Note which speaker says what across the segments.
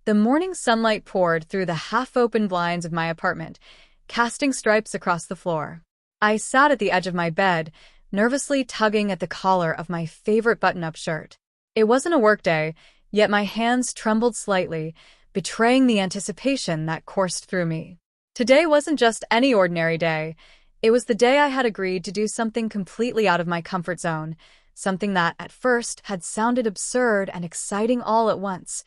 Speaker 1: The morning sunlight poured through the half-open blinds of my apartment, casting stripes across the floor. I sat at the edge of my bed, nervously tugging at the collar of my favorite button-up shirt. It wasn't a workday, yet my hands trembled slightly, betraying the anticipation that coursed through me. Today wasn't just any ordinary day. It was the day I had agreed to do something completely out of my comfort zone, something that, at first, had sounded absurd and exciting all at once.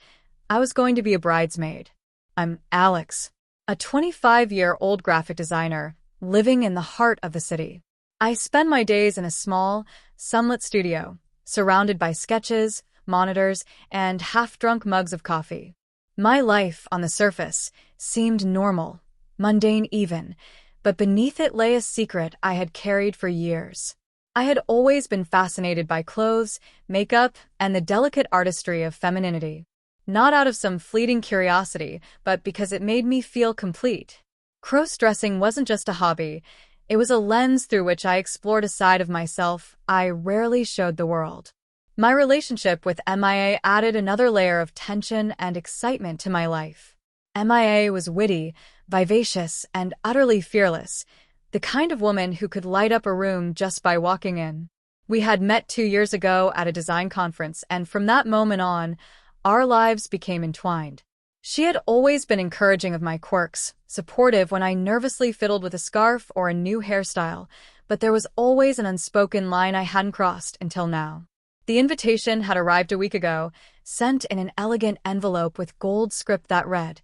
Speaker 1: I was going to be a bridesmaid. I'm Alex, a 25-year-old graphic designer, living in the heart of the city. I spend my days in a small, sunlit studio, surrounded by sketches, monitors, and half-drunk mugs of coffee. My life, on the surface, seemed normal, mundane even, but beneath it lay a secret I had carried for years. I had always been fascinated by clothes, makeup, and the delicate artistry of femininity. Not out of some fleeting curiosity, but because it made me feel complete. Crossdressing wasn't just a hobby. It was a lens through which I explored a side of myself I rarely showed the world. My relationship with MIA added another layer of tension and excitement to my life. MIA was witty, vivacious, and utterly fearless, the kind of woman who could light up a room just by walking in. We had met 2 years ago at a design conference, and from that moment on, our lives became entwined. She had always been encouraging of my quirks, supportive when I nervously fiddled with a scarf or a new hairstyle, but there was always an unspoken line I hadn't crossed until now. The invitation had arrived a week ago, sent in an elegant envelope with gold script that read,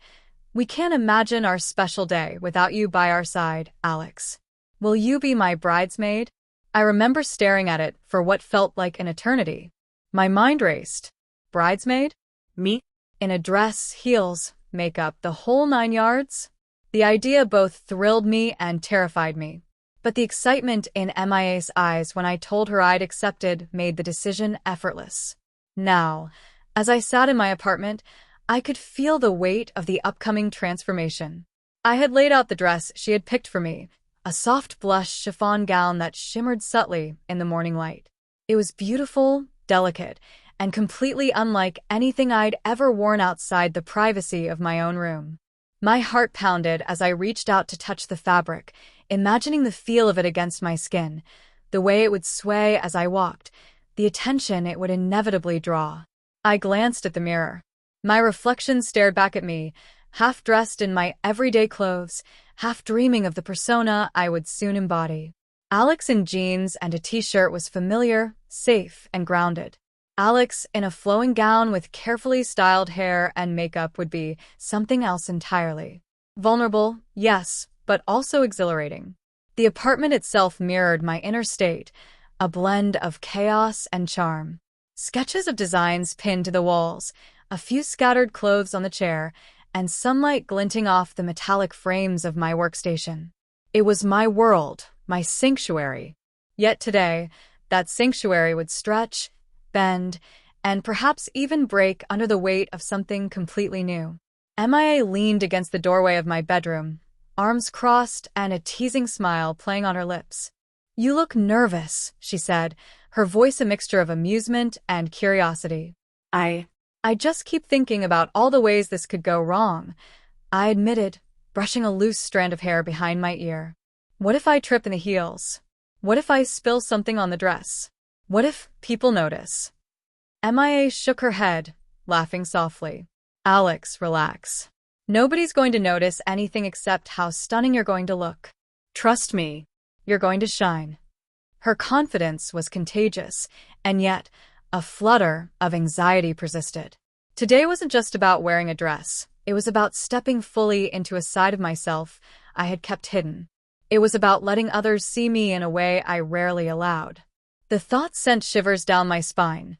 Speaker 1: "We can't imagine our special day without you by our side, Alex. Will you be my bridesmaid?" I remember staring at it for what felt like an eternity. My mind raced. Bridesmaid? Me? In a dress, heels, makeup, the whole 9 yards? The idea both thrilled me and terrified me. But the excitement in MIA's eyes when I told her I'd accepted made the decision effortless. Now, as I sat in my apartment, I could feel the weight of the upcoming transformation. I had laid out the dress she had picked for me, a soft blush chiffon gown that shimmered subtly in the morning light. It was beautiful, delicate, and completely unlike anything I'd ever worn outside the privacy of my own room. My heart pounded as I reached out to touch the fabric, imagining the feel of it against my skin, the way it would sway as I walked, the attention it would inevitably draw. I glanced at the mirror. My reflection stared back at me, half dressed in my everyday clothes, half dreaming of the persona I would soon embody. Alex in jeans and a t-shirt was familiar, safe, and grounded. Alex in a flowing gown with carefully styled hair and makeup would be something else entirely. Vulnerable, yes, but also exhilarating. The apartment itself mirrored my inner state, a blend of chaos and charm. Sketches of designs pinned to the walls, a few scattered clothes on the chair, and sunlight glinting off the metallic frames of my workstation. It was my world, my sanctuary. Yet today, that sanctuary would stretch, bend, and perhaps even break under the weight of something completely new. MIA leaned against the doorway of my bedroom, arms crossed and a teasing smile playing on her lips. "You look nervous," she said, her voice a mixture of amusement and curiosity. I just keep thinking about all the ways this could go wrong," I admitted, brushing a loose strand of hair behind my ear. "What if I trip in the heels? What if I spill something on the dress? What if people notice?" MIA shook her head, laughing softly. "Alex, relax. Nobody's going to notice anything except how stunning you're going to look. Trust me, you're going to shine." Her confidence was contagious, and yet a flutter of anxiety persisted. Today wasn't just about wearing a dress. It was about stepping fully into a side of myself I had kept hidden. It was about letting others see me in a way I rarely allowed. The thought sent shivers down my spine,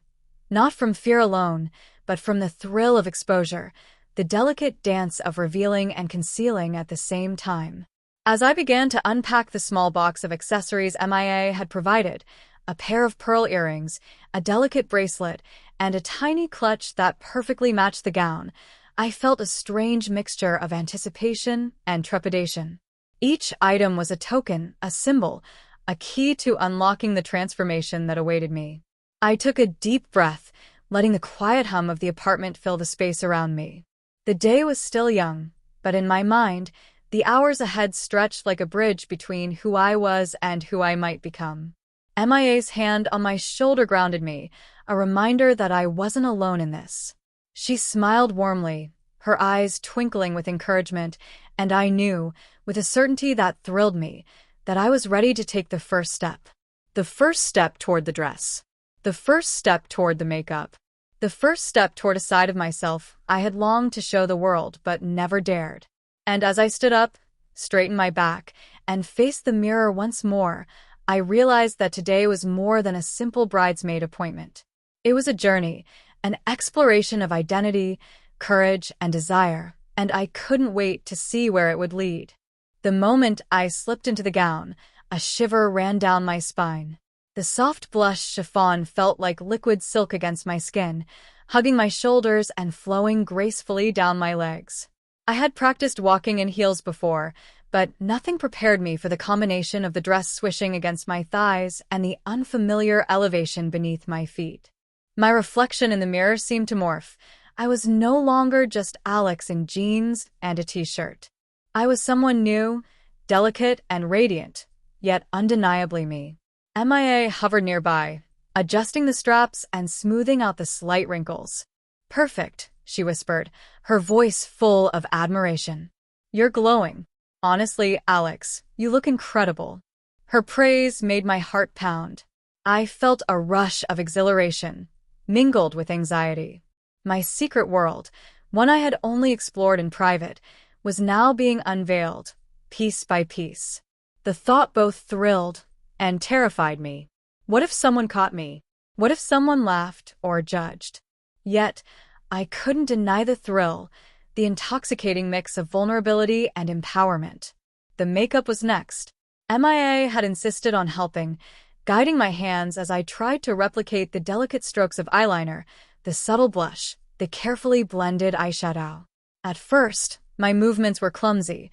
Speaker 1: not from fear alone, but from the thrill of exposure, the delicate dance of revealing and concealing at the same time. As I began to unpack the small box of accessories MIA had provided, a pair of pearl earrings, a delicate bracelet, and a tiny clutch that perfectly matched the gown, I felt a strange mixture of anticipation and trepidation. Each item was a token, a symbol, a key to unlocking the transformation that awaited me. I took a deep breath, letting the quiet hum of the apartment fill the space around me. The day was still young, but in my mind, the hours ahead stretched like a bridge between who I was and who I might become. MIA's hand on my shoulder grounded me, a reminder that I wasn't alone in this. She smiled warmly, her eyes twinkling with encouragement, and I knew, with a certainty that thrilled me, that I was ready to take the first step. The first step toward the dress. The first step toward the makeup. The first step toward a side of myself I had longed to show the world but never dared. And as I stood up, straightened my back, and faced the mirror once more, I realized that today was more than a simple bridesmaid appointment. It was a journey, an exploration of identity, courage, and desire, and I couldn't wait to see where it would lead. The moment I slipped into the gown, a shiver ran down my spine. The soft blush chiffon felt like liquid silk against my skin, hugging my shoulders and flowing gracefully down my legs. I had practiced walking in heels before, but nothing prepared me for the combination of the dress swishing against my thighs and the unfamiliar elevation beneath my feet. My reflection in the mirror seemed to morph. I was no longer just Alex in jeans and a t-shirt. I was someone new, delicate, and radiant, yet undeniably me. MIA hovered nearby, adjusting the straps and smoothing out the slight wrinkles. "Perfect," she whispered, her voice full of admiration. "You're glowing. Honestly, Alex, you look incredible." Her praise made my heart pound. I felt a rush of exhilaration, mingled with anxiety. My secret world, one I had only explored in private, was now being unveiled, piece by piece. The thought both thrilled and terrified me. What if someone caught me? What if someone laughed or judged? Yet, I couldn't deny the thrill, the intoxicating mix of vulnerability and empowerment. The makeup was next. MIA had insisted on helping, guiding my hands as I tried to replicate the delicate strokes of eyeliner, the subtle blush, the carefully blended eyeshadow. At first, my movements were clumsy.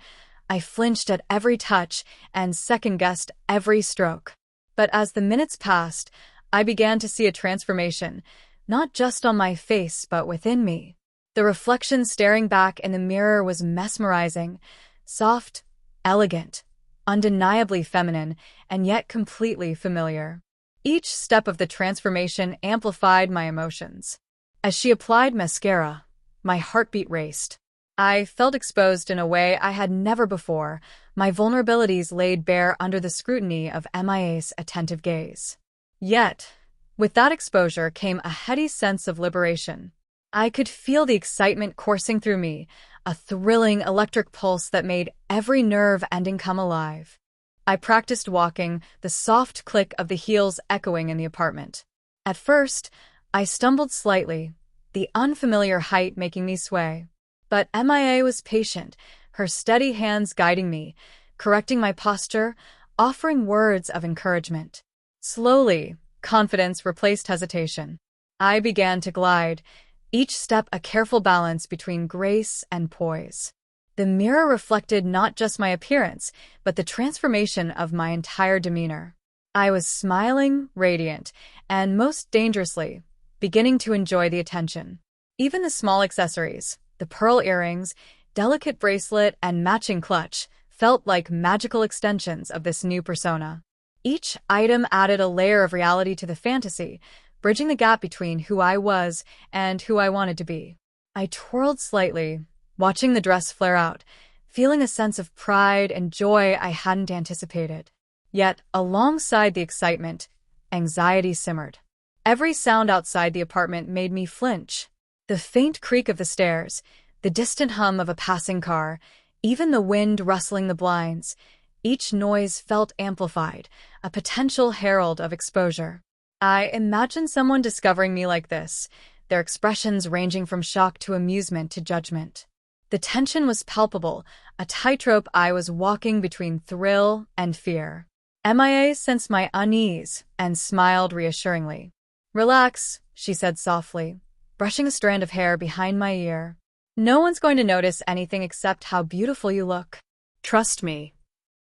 Speaker 1: I flinched at every touch and second-guessed every stroke. But as the minutes passed, I began to see a transformation, not just on my face but within me. The reflection staring back in the mirror was mesmerizing, soft, elegant, undeniably feminine, and yet completely familiar. Each step of the transformation amplified my emotions. As she applied mascara, my heartbeat raced. I felt exposed in a way I had never before, my vulnerabilities laid bare under the scrutiny of MIA's attentive gaze. Yet, with that exposure came a heady sense of liberation. I could feel the excitement coursing through me, a thrilling electric pulse that made every nerve ending come alive. I practiced walking, the soft click of the heels echoing in the apartment. At first, I stumbled slightly, the unfamiliar height making me sway. But MIA was patient, her steady hands guiding me, correcting my posture, offering words of encouragement. Slowly, confidence replaced hesitation. I began to glide, each step a careful balance between grace and poise. The mirror reflected not just my appearance, but the transformation of my entire demeanor. I was smiling, radiant, and most dangerously, beginning to enjoy the attention. Even the small accessories, the pearl earrings, delicate bracelet, and matching clutch, felt like magical extensions of this new persona. Each item added a layer of reality to the fantasy, bridging the gap between who I was and who I wanted to be. I twirled slightly, watching the dress flare out, feeling a sense of pride and joy I hadn't anticipated. Yet, alongside the excitement, anxiety simmered. Every sound outside the apartment made me flinch. The faint creak of the stairs, the distant hum of a passing car, even the wind rustling the blinds, each noise felt amplified, a potential herald of exposure. I imagined someone discovering me like this, their expressions ranging from shock to amusement to judgment. The tension was palpable, a tightrope I was walking between thrill and fear. MIA sensed my unease and smiled reassuringly. "Relax," she said softly, brushing a strand of hair behind my ear. "No one's going to notice anything except how beautiful you look. Trust me."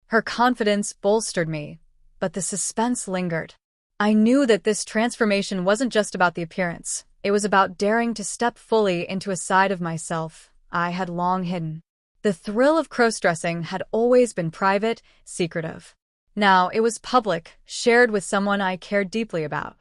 Speaker 1: Her confidence bolstered me, but the suspense lingered. I knew that this transformation wasn't just about the appearance. It was about daring to step fully into a side of myself I had long hidden. The thrill of crossdressing had always been private, secretive. Now it was public, shared with someone I cared deeply about.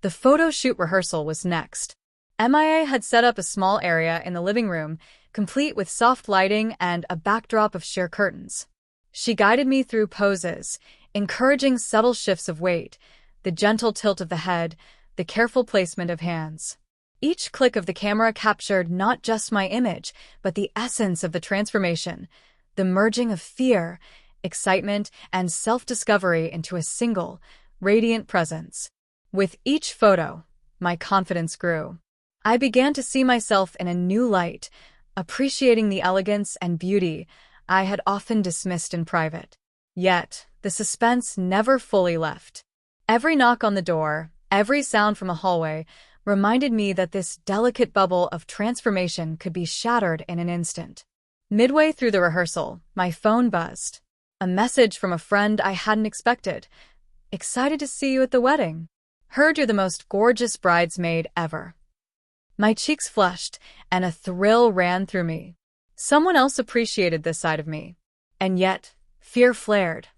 Speaker 1: The photo shoot rehearsal was next. MIA had set up a small area in the living room, complete with soft lighting and a backdrop of sheer curtains. She guided me through poses, encouraging subtle shifts of weight, the gentle tilt of the head, the careful placement of hands. Each click of the camera captured not just my image, but the essence of the transformation, the merging of fear, excitement, and self-discovery into a single, radiant presence. With each photo, my confidence grew. I began to see myself in a new light, appreciating the elegance and beauty I had often dismissed in private. Yet, the suspense never fully left. Every knock on the door, every sound from a hallway, reminded me that this delicate bubble of transformation could be shattered in an instant. Midway through the rehearsal, my phone buzzed. A message from a friend I hadn't expected. "Excited to see you at the wedding. Heard you're the most gorgeous bridesmaid ever." My cheeks flushed, and a thrill ran through me. Someone else appreciated this side of me. And yet, fear flared.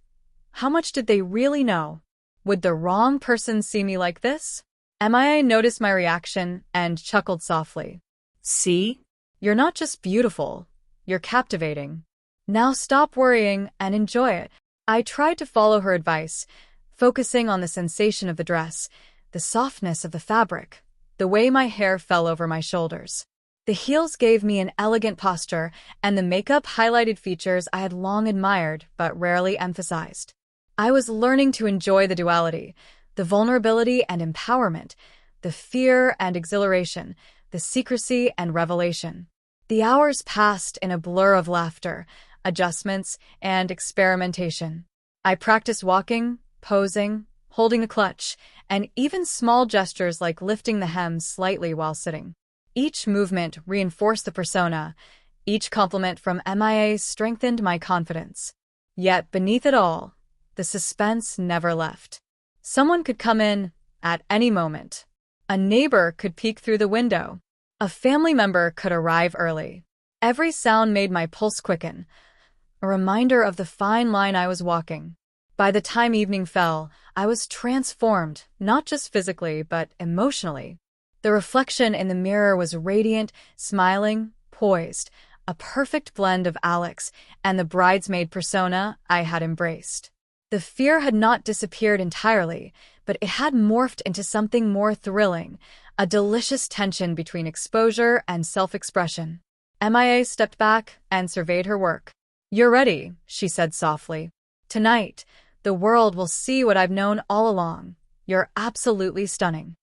Speaker 1: How much did they really know? Would the wrong person see me like this? MIA noticed my reaction and chuckled softly. "See? You're not just beautiful, you're captivating. Now stop worrying and enjoy it." I tried to follow her advice, focusing on the sensation of the dress, the softness of the fabric, the way my hair fell over my shoulders. The heels gave me an elegant posture, and the makeup highlighted features I had long admired but rarely emphasized. I was learning to enjoy the duality, the vulnerability and empowerment, the fear and exhilaration, the secrecy and revelation. The hours passed in a blur of laughter, adjustments, and experimentation. I practiced walking, posing, holding the clutch, and even small gestures like lifting the hem slightly while sitting. Each movement reinforced the persona. Each compliment from MIA strengthened my confidence. Yet beneath it all, the suspense never left. Someone could come in at any moment. A neighbor could peek through the window. A family member could arrive early. Every sound made my pulse quicken, a reminder of the fine line I was walking. By the time evening fell, I was transformed, not just physically, but emotionally. The reflection in the mirror was radiant, smiling, poised, a perfect blend of Alex and the bridesmaid persona I had embraced. The fear had not disappeared entirely, but it had morphed into something more thrilling, a delicious tension between exposure and self-expression. MIA stepped back and surveyed her work. "You're ready," she said softly. "Tonight, the world will see what I've known all along. You're absolutely stunning."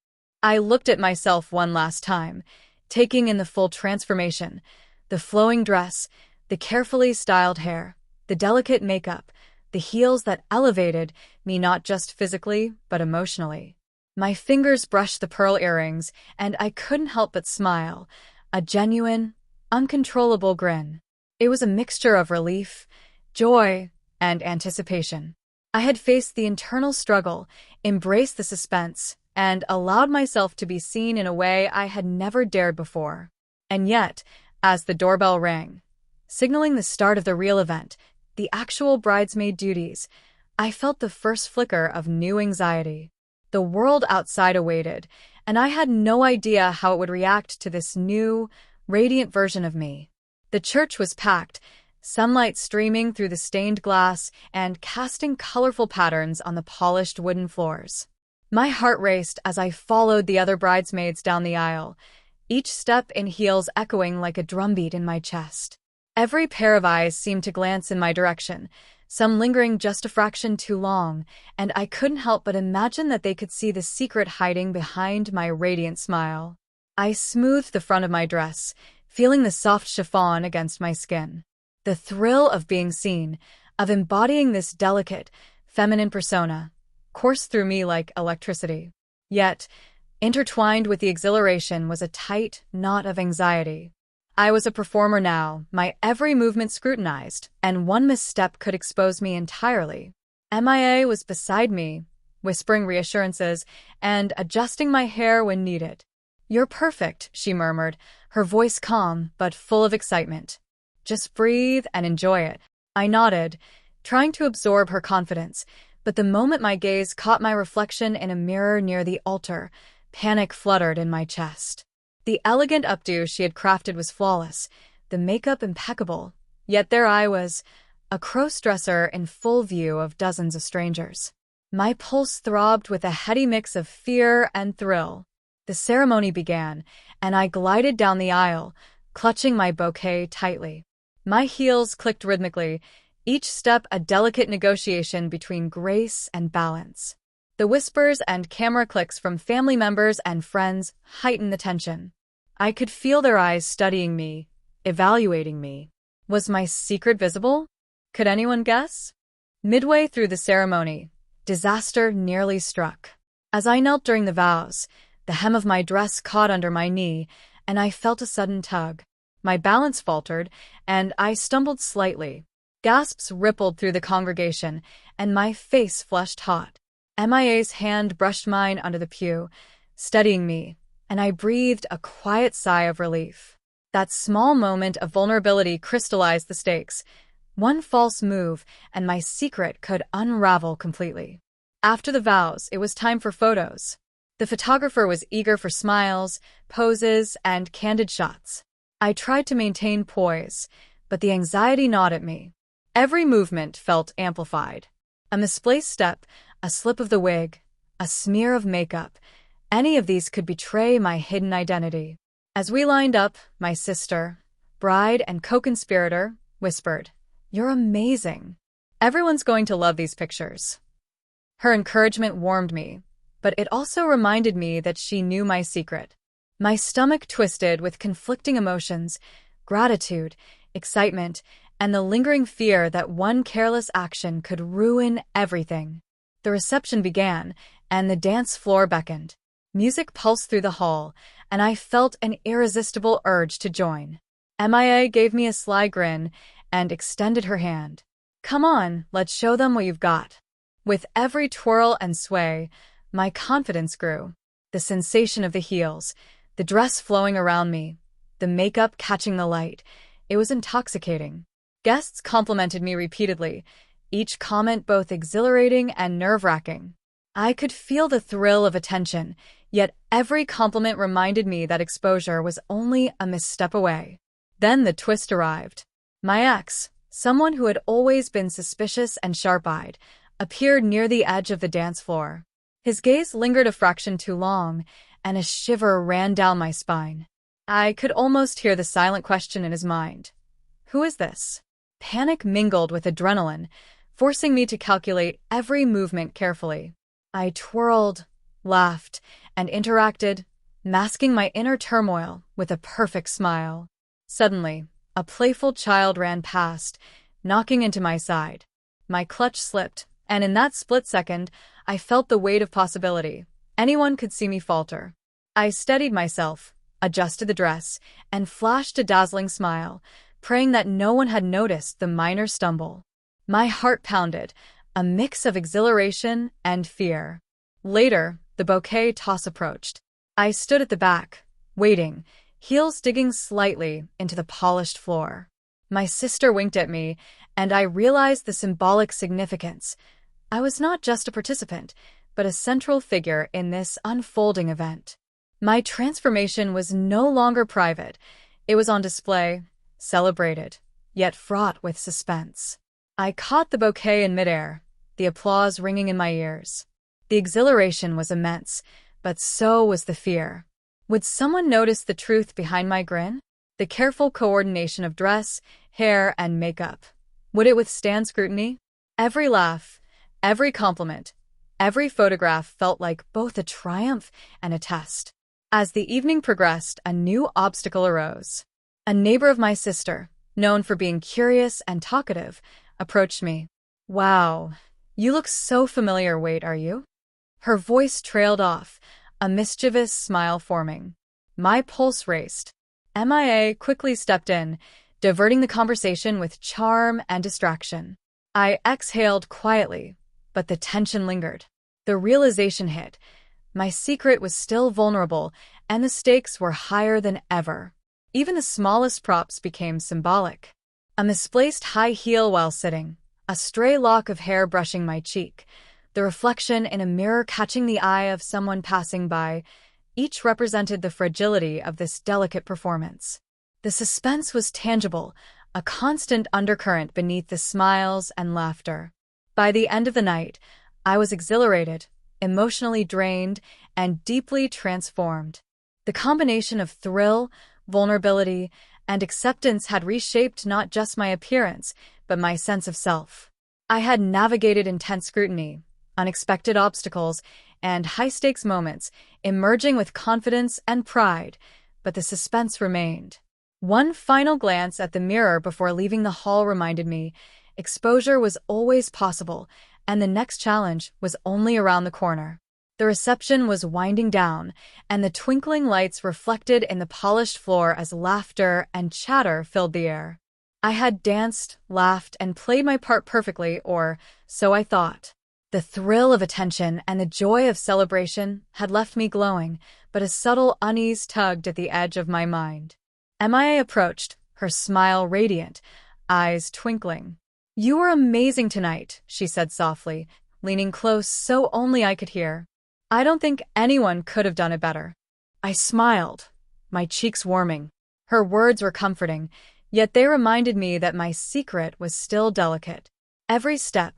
Speaker 1: I looked at myself one last time, taking in the full transformation, the flowing dress, the carefully styled hair, the delicate makeup, the heels that elevated me not just physically, but emotionally. My fingers brushed the pearl earrings, and I couldn't help but smile, a genuine, uncontrollable grin. It was a mixture of relief, joy, and anticipation. I had faced the internal struggle, embraced the suspense, and allowed myself to be seen in a way I had never dared before. And yet, as the doorbell rang, signaling the start of the real event, the actual bridesmaid duties, I felt the first flicker of new anxiety. The world outside awaited, and I had no idea how it would react to this new, radiant version of me. The church was packed, sunlight streaming through the stained glass and casting colorful patterns on the polished wooden floors. My heart raced as I followed the other bridesmaids down the aisle, each step in heels echoing like a drumbeat in my chest. Every pair of eyes seemed to glance in my direction, some lingering just a fraction too long, and I couldn't help but imagine that they could see the secret hiding behind my radiant smile. I smoothed the front of my dress, feeling the soft chiffon against my skin. The thrill of being seen, of embodying this delicate, feminine persona, coursed through me like electricity. Yet, intertwined with the exhilaration was a tight knot of anxiety. I was a performer now, my every movement scrutinized, and one misstep could expose me entirely. MIA was beside me, whispering reassurances and adjusting my hair when needed. "You're perfect," she murmured, her voice calm but full of excitement. "Just breathe and enjoy it." I nodded, trying to absorb her confidence, but the moment my gaze caught my reflection in a mirror near the altar, panic fluttered in my chest. The elegant updo she had crafted was flawless, the makeup impeccable, yet there I was, a crossdresser in full view of dozens of strangers. My pulse throbbed with a heady mix of fear and thrill. The ceremony began, and I glided down the aisle, clutching my bouquet tightly. My heels clicked rhythmically, each step a delicate negotiation between grace and balance. The whispers and camera clicks from family members and friends heightened the tension. I could feel their eyes studying me, evaluating me. Was my secret visible? Could anyone guess? Midway through the ceremony, disaster nearly struck. As I knelt during the vows, the hem of my dress caught under my knee, and I felt a sudden tug. My balance faltered, and I stumbled slightly. Gasps rippled through the congregation, and my face flushed hot. MIA's hand brushed mine under the pew, steadying me, and I breathed a quiet sigh of relief. That small moment of vulnerability crystallized the stakes. One false move, and my secret could unravel completely. After the vows, it was time for photos. The photographer was eager for smiles, poses, and candid shots. I tried to maintain poise, but the anxiety gnawed at me. Every movement felt amplified. A misplaced step, a slip of the wig, a smear of makeup, any of these could betray my hidden identity. As we lined up, my sister, bride and co-conspirator, whispered, "You're amazing. Everyone's going to love these pictures." Her encouragement warmed me, but it also reminded me that she knew my secret. My stomach twisted with conflicting emotions, gratitude, excitement, and the lingering fear that one careless action could ruin everything. The reception began, and the dance floor beckoned. Music pulsed through the hall, and I felt an irresistible urge to join. MIA gave me a sly grin and extended her hand. "Come on, let's show them what you've got." With every twirl and sway, my confidence grew. The sensation of the heels, the dress flowing around me, the makeup catching the light, it was intoxicating. Guests complimented me repeatedly, each comment both exhilarating and nerve-wracking. I could feel the thrill of attention, yet every compliment reminded me that exposure was only a misstep away. Then the twist arrived. My ex, someone who had always been suspicious and sharp-eyed, appeared near the edge of the dance floor. His gaze lingered a fraction too long, and a shiver ran down my spine. I could almost hear the silent question in his mind. Who is this? Panic mingled with adrenaline, forcing me to calculate every movement carefully. I twirled, laughed, and interacted, masking my inner turmoil with a perfect smile. Suddenly, a playful child ran past, knocking into my side. My clutch slipped, and in that split second, I felt the weight of possibility. Anyone could see me falter. I steadied myself, adjusted the dress, and flashed a dazzling smile, praying that no one had noticed the minor stumble. My heart pounded, a mix of exhilaration and fear. Later, the bouquet toss approached. I stood at the back, waiting, heels digging slightly into the polished floor. My sister winked at me, and I realized the symbolic significance. I was not just a participant, but a central figure in this unfolding event. My transformation was no longer private. It was on display, celebrated, yet fraught with suspense. I caught the bouquet in midair, the applause ringing in my ears. The exhilaration was immense, but so was the fear. Would someone notice the truth behind my grin? The careful coordination of dress, hair, and makeup. Would it withstand scrutiny? Every laugh, every compliment, every photograph felt like both a triumph and a test. As the evening progressed, a new obstacle arose. A neighbor of my sister, known for being curious and talkative, approached me. "Wow, you look so familiar. Wait, are you?" Her voice trailed off, a mischievous smile forming. My pulse raced. MIA quickly stepped in, diverting the conversation with charm and distraction. I exhaled quietly, but the tension lingered. The realization hit. My secret was still vulnerable, and the stakes were higher than ever. Even the smallest props became symbolic. A misplaced high heel while sitting, a stray lock of hair brushing my cheek, the reflection in a mirror catching the eye of someone passing by, each represented the fragility of this delicate performance. The suspense was tangible, a constant undercurrent beneath the smiles and laughter. By the end of the night, I was exhilarated, emotionally drained, and deeply transformed. The combination of thrill, vulnerability, and acceptance had reshaped not just my appearance, but my sense of self. I had navigated intense scrutiny, unexpected obstacles, and high-stakes moments, emerging with confidence and pride, but the suspense remained. One final glance at the mirror before leaving the hall reminded me exposure was always possible, and the next challenge was only around the corner. The reception was winding down, and the twinkling lights reflected in the polished floor as laughter and chatter filled the air. I had danced, laughed, and played my part perfectly, or so I thought. The thrill of attention and the joy of celebration had left me glowing, but a subtle unease tugged at the edge of my mind. MIA approached, her smile radiant, eyes twinkling. "You were amazing tonight," she said softly, leaning close so only I could hear. "I don't think anyone could have done it better." I smiled, my cheeks warming. Her words were comforting, yet they reminded me that my secret was still delicate. Every step,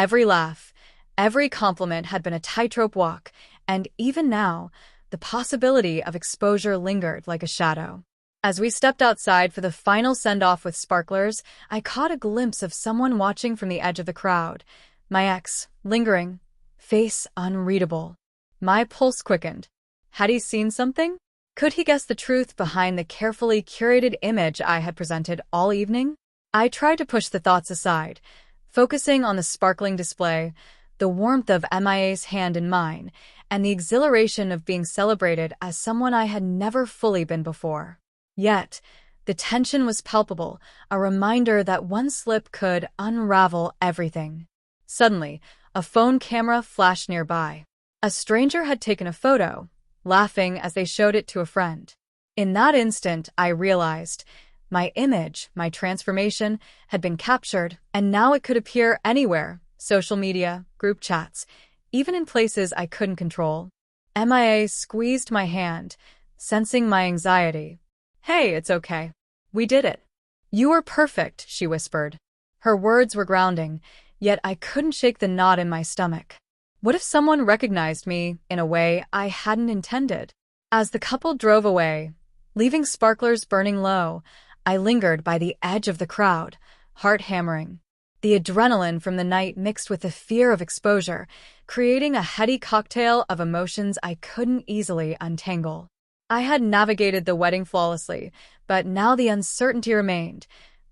Speaker 1: every laugh, every compliment had been a tightrope walk, and even now, the possibility of exposure lingered like a shadow. As we stepped outside for the final send-off with sparklers, I caught a glimpse of someone watching from the edge of the crowd. My ex, lingering, face unreadable. My pulse quickened. Had he seen something? Could he guess the truth behind the carefully curated image I had presented all evening? I tried to push the thoughts aside, focusing on the sparkling display, the warmth of MIA's hand in mine, and the exhilaration of being celebrated as someone I had never fully been before. Yet, the tension was palpable, a reminder that one slip could unravel everything. Suddenly, a phone camera flashed nearby. A stranger had taken a photo, laughing as they showed it to a friend. In that instant, I realized my image, my transformation, had been captured, and now it could appear anywhere: social media, group chats, even in places I couldn't control. MIA squeezed my hand, sensing my anxiety. "Hey, it's okay. We did it." "You were perfect," she whispered. Her words were grounding, yet I couldn't shake the knot in my stomach. What if someone recognized me in a way I hadn't intended? As the couple drove away, leaving sparklers burning low, I lingered by the edge of the crowd, heart hammering. The adrenaline from the night mixed with the fear of exposure, creating a heady cocktail of emotions I couldn't easily untangle. I had navigated the wedding flawlessly, but now the uncertainty remained.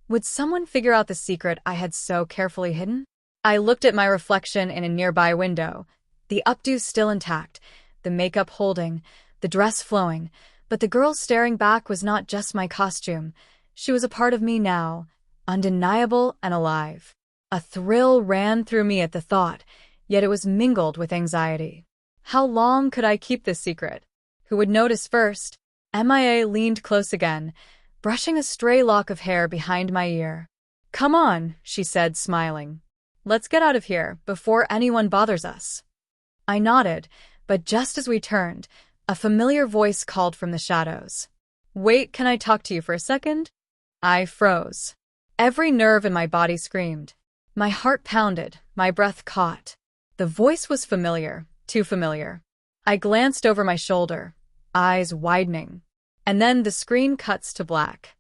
Speaker 1: Would someone figure out the secret I had so carefully hidden? I looked at my reflection in a nearby window, the updo still intact, the makeup holding, the dress flowing, but the girl staring back was not just my costume. She was a part of me now, undeniable and alive. A thrill ran through me at the thought, yet it was mingled with anxiety. How long could I keep this secret? Who would notice first? MIA leaned close again, brushing a stray lock of hair behind my ear. "Come on," she said, smiling. "Let's get out of here before anyone bothers us." I nodded, but just as we turned, a familiar voice called from the shadows. "Wait, can I talk to you for a second?" I froze. Every nerve in my body screamed. My heart pounded, my breath caught. The voice was familiar, too familiar. I glanced over my shoulder, eyes widening. And then the screen cuts to black.